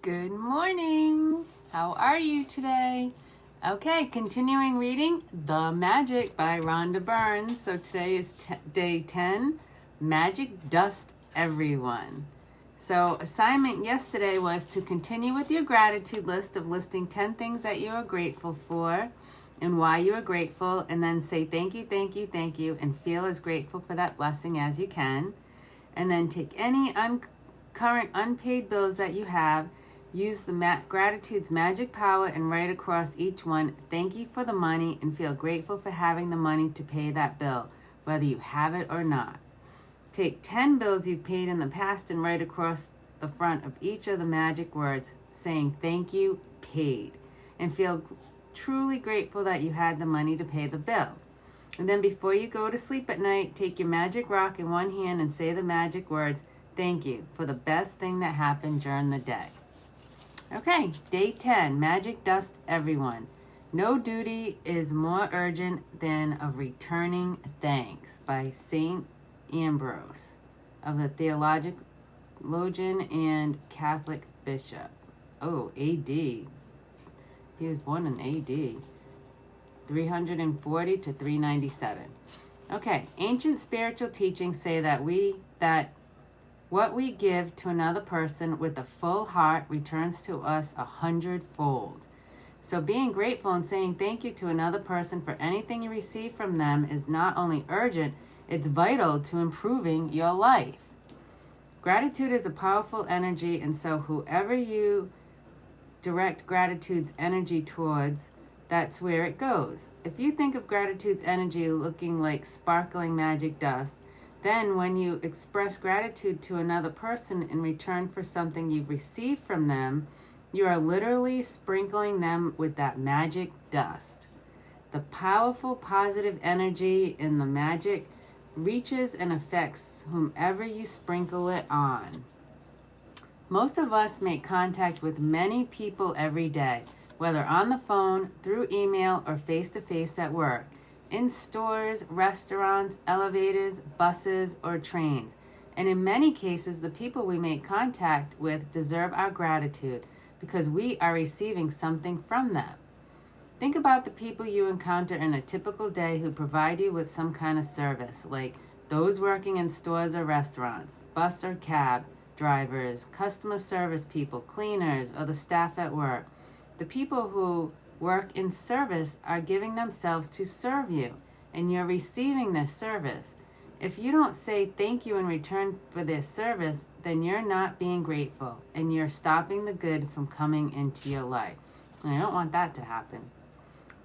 Good morning. How are you today? Okay, continuing reading The Magic by Rhonda Byrne. So today is day 10, Magic Dust Everyone. So assignment yesterday was to continue with your gratitude list of listing 10 things that you are grateful for and why you are grateful, and then say thank you, thank you, thank you, and feel as grateful for that blessing as you can. And then take any current unpaid bills that you have, use the gratitude's magic power and write across each one, thank you for the money, and feel grateful for having the money to pay that bill, whether you have it or not. Take 10 bills you've paid in the past and write across the front of each of the magic words saying thank you, paid, and feel truly grateful that you had the money to pay the bill. And then before you go to sleep at night, take your magic rock in one hand and say the magic words, thank you, for the best thing that happened during the day. Okay, day 10, Magic Dust Everyone. No duty is more urgent than of returning thanks, by St. Ambrose, of the theologian and Catholic bishop. Oh, A.D. He was born in A.D. 340 to 397. Okay, ancient spiritual teachings say that what we give to another person with a full heart returns to us 100-fold. So being grateful and saying thank you to another person for anything you receive from them is not only urgent, it's vital to improving your life. Gratitude is a powerful energy, and so whoever you direct gratitude's energy towards, that's where it goes. If you think of gratitude's energy looking like sparkling magic dust, then when you express gratitude to another person in return for something you've received from them, you are literally sprinkling them with that magic dust. The powerful positive energy in the magic reaches and affects whomever you sprinkle it on. Most of us make contact with many people every day, whether on the phone, through email, or face-to-face at work, in stores, restaurants, elevators, buses, or trains. And in many cases, the people we make contact with deserve our gratitude because we are receiving something from them. Think about the people you encounter in a typical day who provide you with some kind of service, like those working in stores or restaurants, bus or cab drivers, customer service people, cleaners, or the staff at work. The people who work in service are giving themselves to serve you, and you're receiving their service. If you don't say thank you in return for their service, then you're not being grateful, and you're stopping the good from coming into your life. And I don't want that to happen.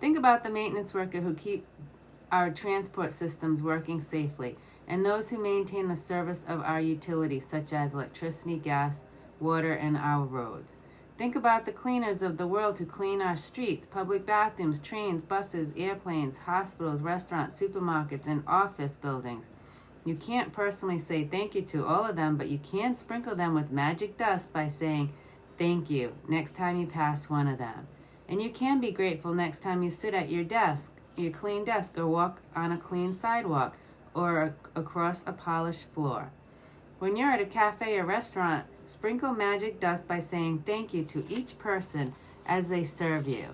Think about the maintenance worker who keep our transport systems working safely, and those who maintain the service of our utilities, such as electricity, gas, water, and our roads. Think about the cleaners of the world who clean our streets, public bathrooms, trains, buses, airplanes, hospitals, restaurants, supermarkets, and office buildings. You can't personally say thank you to all of them, but you can sprinkle them with magic dust by saying thank you next time you pass one of them. And you can be grateful next time you sit at your desk, your clean desk, or walk on a clean sidewalk, or across a polished floor. When you're at a cafe or restaurant, sprinkle magic dust by saying thank you to each person as they serve you.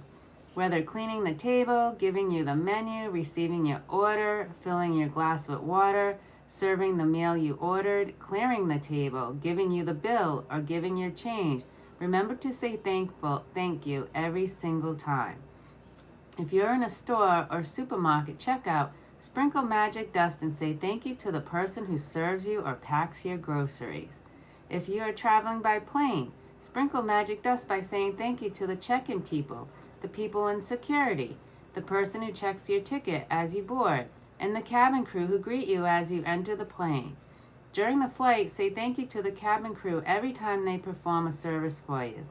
Whether cleaning the table, giving you the menu, receiving your order, filling your glass with water, serving the meal you ordered, clearing the table, giving you the bill, or giving your change, remember to say thank you every single time. If you're in a store or supermarket checkout, sprinkle magic dust and say thank you to the person who serves you or packs your groceries. If you are traveling by plane, sprinkle magic dust by saying thank you to the check-in people, the people in security, the person who checks your ticket as you board, and the cabin crew who greet you as you enter the plane. During the flight, say thank you to the cabin crew every time they perform a service for you.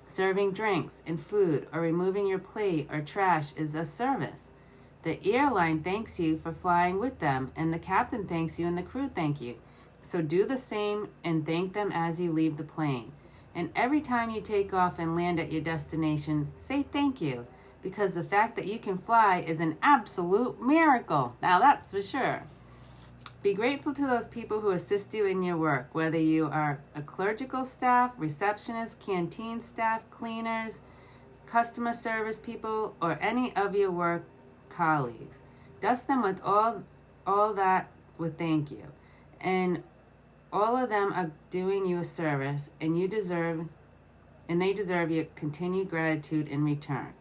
Serving drinks and food or removing your plate or trash is a service. The airline thanks you for flying with them, and the captain thanks you and the crew thank you. So do the same and thank them as you leave the plane. And every time you take off and land at your destination, say thank you, because the fact that you can fly is an absolute miracle. Now that's for sure. Be grateful to those people who assist you in your work, whether you are a clerical staff, receptionist, canteen staff, cleaners, customer service people, or any of your work colleagues. Dust them with all that with thank you. And all of them are doing you a service, and they deserve your continued gratitude in return.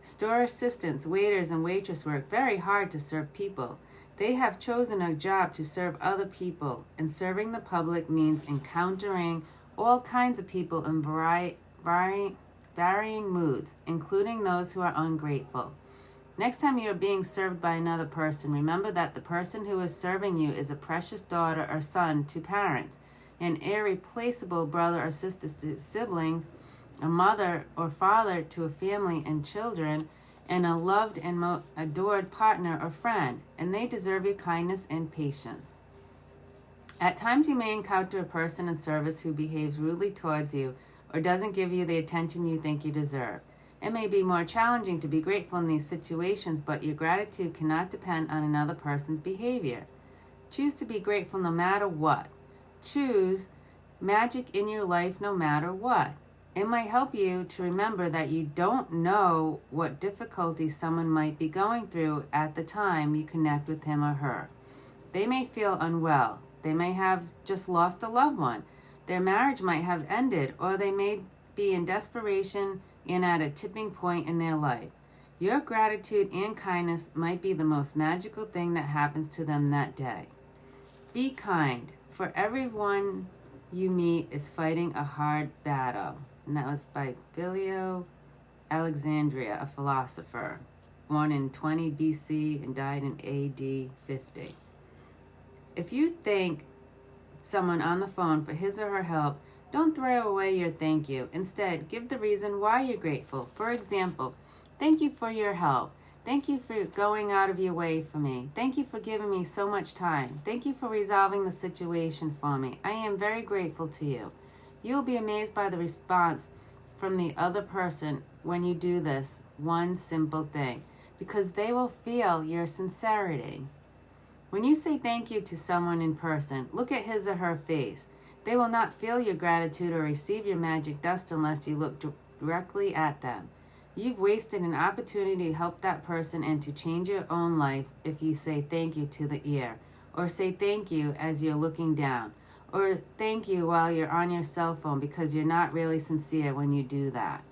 Store assistants, waiters, and waitresses work very hard to serve people. They have chosen a job to serve other people, and serving the public means encountering all kinds of people in varying moods, including those who are ungrateful. Next time you are being served by another person, remember that the person who is serving you is a precious daughter or son to parents, an irreplaceable brother or sister to siblings, a mother or father to a family and children, and a loved and adored partner or friend, and they deserve your kindness and patience. At times you may encounter a person in service who behaves rudely towards you or doesn't give you the attention you think you deserve. It may be more challenging to be grateful in these situations, but your gratitude cannot depend on another person's behavior. Choose to be grateful no matter what. Choose magic in your life no matter what. It might help you to remember that you don't know what difficulties someone might be going through at the time you connect with him or her. They may feel unwell. They may have just lost a loved one. Their marriage might have ended, or they may be in desperation and at a tipping point in their life. Your gratitude and kindness might be the most magical thing that happens to them that day. Be kind, for everyone you meet is fighting a hard battle. And that was by Philo Alexandria, a philosopher, born in 20 BC and died in AD 50. If you thank someone on the phone for his or her help, don't throw away your thank you. Instead, give the reason why you're grateful. For example, thank you for your help. Thank you for going out of your way for me. Thank you for giving me so much time. Thank you for resolving the situation for me. I am very grateful to you. You will be amazed by the response from the other person when you do this one simple thing, because they will feel your sincerity. When you say thank you to someone in person, look at his or her face. They will not feel your gratitude or receive your magic dust unless you look directly at them. You've wasted an opportunity to help that person and to change your own life if you say thank you to the ear, or say thank you as you're looking down, or thank you while you're on your cell phone, because you're not really sincere when you do that.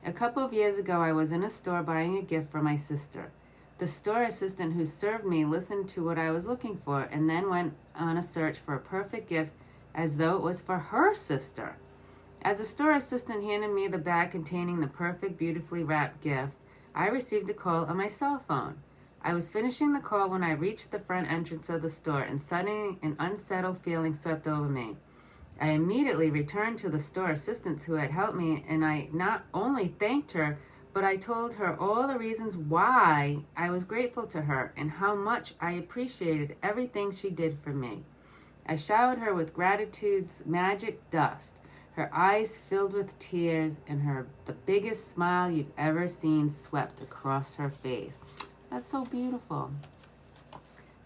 A couple of years ago, I was in a store buying a gift for my sister. The store assistant who served me listened to what I was looking for and then went on a search for a perfect gift as though it was for her sister. As the store assistant handed me the bag containing the perfect, beautifully wrapped gift, I received a call on my cell phone. I was finishing the call when I reached the front entrance of the store, and suddenly an unsettled feeling swept over me. I immediately returned to the store assistant who had helped me, and I not only thanked her, but I told her all the reasons why I was grateful to her and how much I appreciated everything she did for me. I showered her with gratitude's magic dust. Her eyes filled with tears, and the biggest smile you've ever seen swept across her face. That's so beautiful.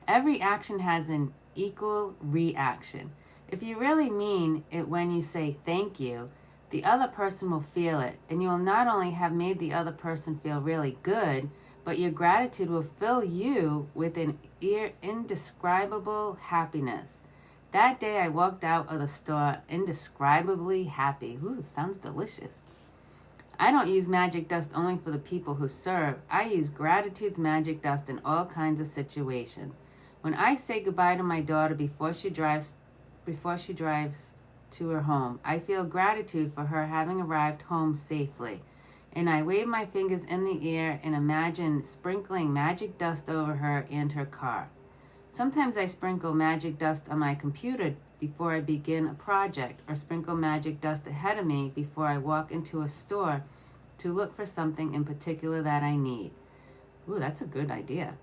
Every action has an equal reaction. If you really mean it when you say thank you, the other person will feel it, and you will not only have made the other person feel really good, but your gratitude will fill you with an indescribable happiness. That day I walked out of the store indescribably happy. Ooh, it sounds delicious. I don't use magic dust only for the people who serve. I use gratitude's magic dust in all kinds of situations. When I say goodbye to my daughter before she drives to her home, I feel gratitude for her having arrived home safely. And I wave my fingers in the air and imagine sprinkling magic dust over her and her car. Sometimes I sprinkle magic dust on my computer before I begin a project, or sprinkle magic dust ahead of me before I walk into a store to look for something in particular that I need. Ooh, that's a good idea.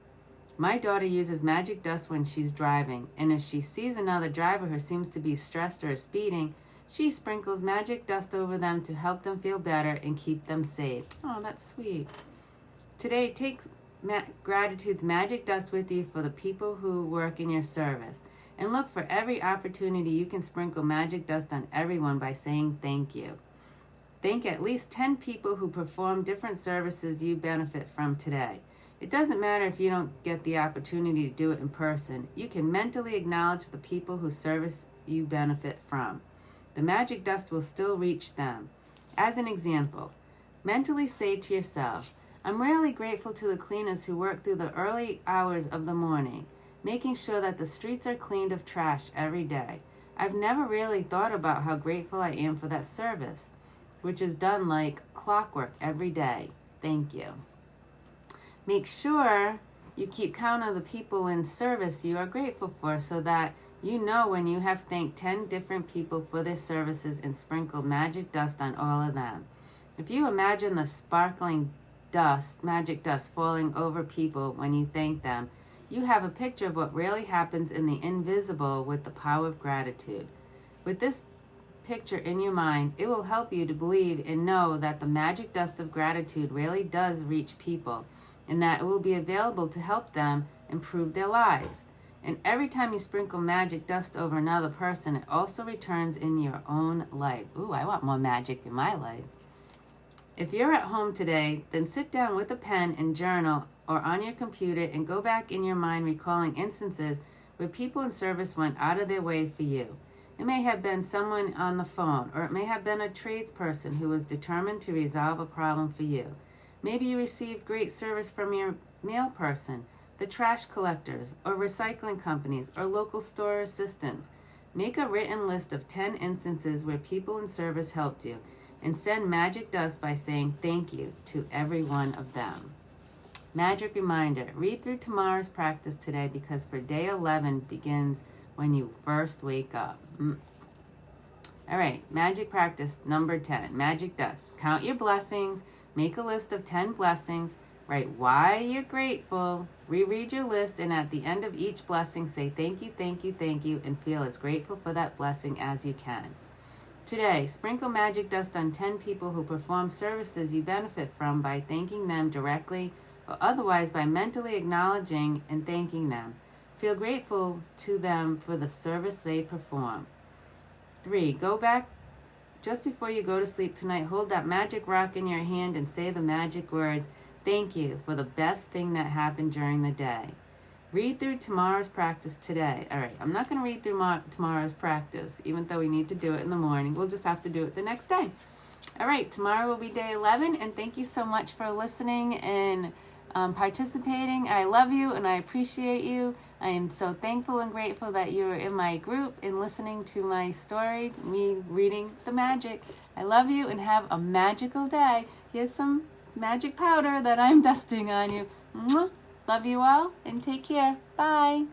My daughter uses magic dust when she's driving, and if she sees another driver who seems to be stressed or is speeding, she sprinkles magic dust over them to help them feel better and keep them safe. Oh, that's sweet. Today, take gratitude's magic dust with you for the people who work in your service. And look for every opportunity you can sprinkle magic dust on everyone by saying thank you. Thank at least 10 people who perform different services you benefit from today. It doesn't matter if you don't get the opportunity to do it in person. You can mentally acknowledge the people whose service you benefit from. The magic dust will still reach them. As an example, mentally say to yourself, I'm really grateful to the cleaners who work through the early hours of the morning, making sure that the streets are cleaned of trash every day. I've never really thought about how grateful I am for that service, which is done like clockwork every day. Thank you. Make sure you keep count of the people in service you are grateful for so that you know when you have thanked 10 different people for their services and sprinkled magic dust on all of them. If you imagine the sparkling dust, magic dust falling over people when you thank them, you have a picture of what really happens in the invisible with the power of gratitude. With this picture in your mind, it will help you to believe and know that the magic dust of gratitude really does reach people and that it will be available to help them improve their lives. And every time you sprinkle magic dust over another person, it also returns in your own life. Ooh, I want more magic in my life. If you're at home today, then sit down with a pen and journal or on your computer and go back in your mind recalling instances where people in service went out of their way for you. It may have been someone on the phone, or it may have been a tradesperson who was determined to resolve a problem for you. Maybe you received great service from your mail person, the trash collectors, or recycling companies, or local store assistants. Make a written list of 10 instances where people in service helped you, and send magic dust by saying thank you to every one of them. Magic reminder, read through tomorrow's practice today because for day 11 begins when you first wake up. All right, magic practice number 10, magic dust. Count your blessings, make a list of 10 blessings, write why you're grateful, reread your list, and at the end of each blessing say thank you, thank you, thank you, and feel as grateful for that blessing as you can. Today, sprinkle magic dust on 10 people who perform services you benefit from by thanking them directly or otherwise by mentally acknowledging and thanking them. Feel grateful to them for the service they perform. 3. Go back just before you go to sleep tonight. Hold that magic rock in your hand and say the magic words, thank you for the best thing that happened during the day. Read through tomorrow's practice today. All right, I'm not going to read through tomorrow's practice, even though we need to do it in the morning. We'll just have to do it the next day. All right, tomorrow will be day 11, and thank you so much for listening and participating. I love you, and I appreciate you. I am so thankful and grateful that you're in my group and listening to my story, me reading the magic. I love you, and have a magical day. Here's some magic powder that I'm dusting on you. Mwah. Love you all, and take care. Bye.